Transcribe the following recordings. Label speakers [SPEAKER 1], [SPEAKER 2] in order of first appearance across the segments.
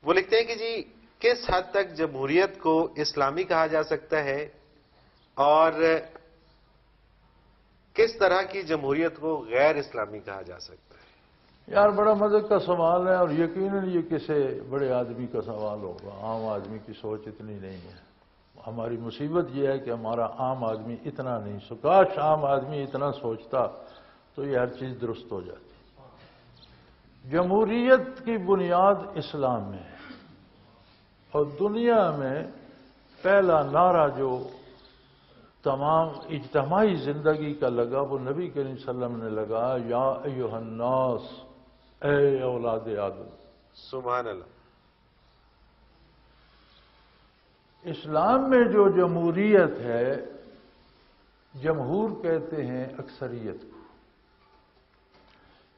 [SPEAKER 1] وہ لکھتے ہیں کہ جی کس حد تک جمہوریت کو اسلامی کہا جا سکتا ہے اور کس طرح کی جمہوریت کو غیر اسلامی کہا جا سکتا ہے؟
[SPEAKER 2] یار بڑا مزے کا سوال ہے، اور یقیناً یہ کسی بڑے آدمی کا سوال ہوگا، عام آدمی کی سوچ اتنی نہیں ہے۔ ہماری مصیبت یہ ہے کہ ہمارا عام آدمی اتنا نہیں، کاش عام آدمی اتنا سوچتا تو یہ ہر چیز درست ہو جاتی۔ جمہوریت کی بنیاد اسلام میں ہے، اور دنیا میں پہلا نعرہ جو تمام اجتماعی زندگی کا لگا وہ نبی کریم صلی اللہ علیہ وسلم نے لگا، یا ایھا الناس، اے اولاد آدم۔
[SPEAKER 1] سبحان اللہ۔
[SPEAKER 2] اسلام میں جو جمہوریت ہے، جمہور کہتے ہیں اکثریت کو۔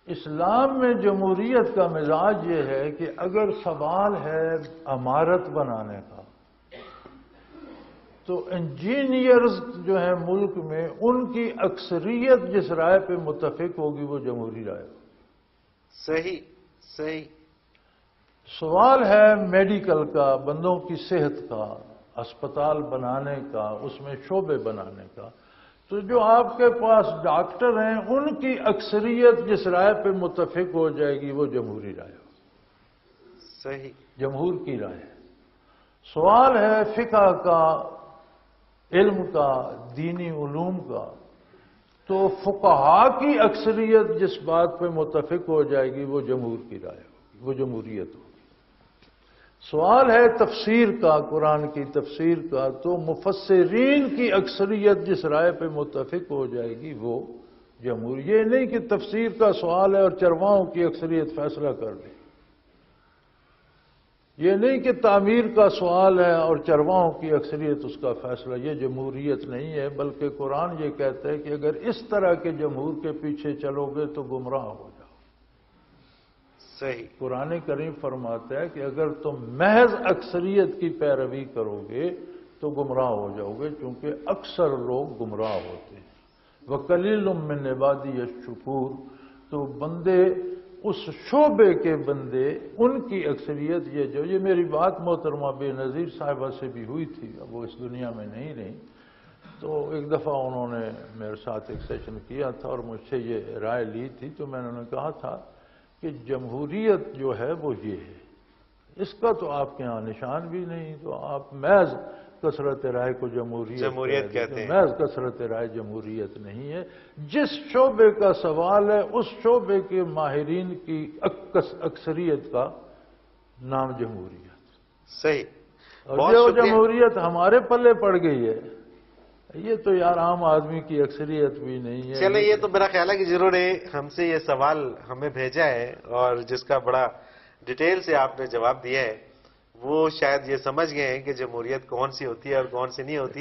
[SPEAKER 2] اسلام میں جمہوریت کا مزاج یہ ہے کہ اگر سوال ہے عمارت بنانے کا تو انجینئرز جو ہیں ملک میں ان کی اکثریت جس رائے پہ متفق ہوگی وہ جمہوری رائے ہوگی۔
[SPEAKER 1] صحیح صحیح۔
[SPEAKER 2] سوال ہے میڈیکل کا، بندوں کی صحت کا، اسپتال بنانے کا، اس میں شعبے بنانے کا، تو جو آپ کے پاس ڈاکٹر ہیں ان کی اکثریت جس رائے پہ متفق ہو جائے گی وہ جمہوری رائے ہوگی۔
[SPEAKER 1] صحیح۔
[SPEAKER 2] جمہور کی رائے۔ سوال ہے فقہ کا، علم کا، دینی علوم کا، تو فقہا کی اکثریت جس بات پہ متفق ہو جائے گی وہ جمہور کی رائے ہوگی، وہ جمہوریت ہوگی۔ سوال ہے تفسیر کا، قرآن کی تفسیر کا، تو مفسرین کی اکثریت جس رائے پہ متفق ہو جائے گی وہ جمہور۔ یہ نہیں کہ تفسیر کا سوال ہے اور چرواہوں کی اکثریت فیصلہ کر دے، یہ نہیں کہ تعمیر کا سوال ہے اور چرواہوں کی اکثریت اس کا فیصلہ، یہ جمہوریت نہیں ہے، بلکہ قرآن یہ کہتا ہے کہ اگر اس طرح کے جمہور کے پیچھے چلو گے تو گمراہ ہو جاؤ۔
[SPEAKER 1] صحیح۔
[SPEAKER 2] قرآن کریم فرماتا ہے کہ اگر تم محض اکثریت کی پیروی کرو گے تو گمراہ ہو جاؤ گے، چونکہ اکثر لوگ گمراہ ہوتے ہیں۔ وَقَلِيلٌ مِّنْ عِبَادِيَ الشَّكُورُ، تو بندے، اس شعبے کے بندے، ان کی اکثریت یہ میری بات محترمہ بے نظیر صاحبہ سے بھی ہوئی تھی، اب وہ اس دنیا میں نہیں رہی، تو ایک دفعہ انہوں نے میرے ساتھ ایک سیشن کیا تھا اور مجھ سے یہ رائے لی تھی، تو میں نے انہیں کہا تھا کہ جمہوریت جو ہے وہ یہ ہے، اس کا تو آپ کے ہاں نشان بھی نہیں، تو آپ محض کثرت رائے کو جمہوریت
[SPEAKER 1] کہتے ہیں۔
[SPEAKER 2] محض کثرت رائے جمہوریت نہیں ہے۔ جس شعبے کا سوال ہے اس شعبے کے ماہرین کی اکثریت کا نام جمہوریت۔
[SPEAKER 1] صحیح۔
[SPEAKER 2] اور جو جمہوریت ہمارے پلے پڑ گئی ہے یہ تو یار عام آدمی کی اکثریت بھی نہیں ہے۔
[SPEAKER 1] چلیں، یہ تو میرا خیال ہے کہ جنہوں نے ہم سے یہ سوال ہمیں بھیجا ہے اور جس کا بڑا ڈیٹیل سے آپ نے جواب دیا ہے، وہ شاید یہ سمجھ گئے ہیں کہ جمہوریت کون سی ہوتی ہے اور کون سی نہیں ہوتی۔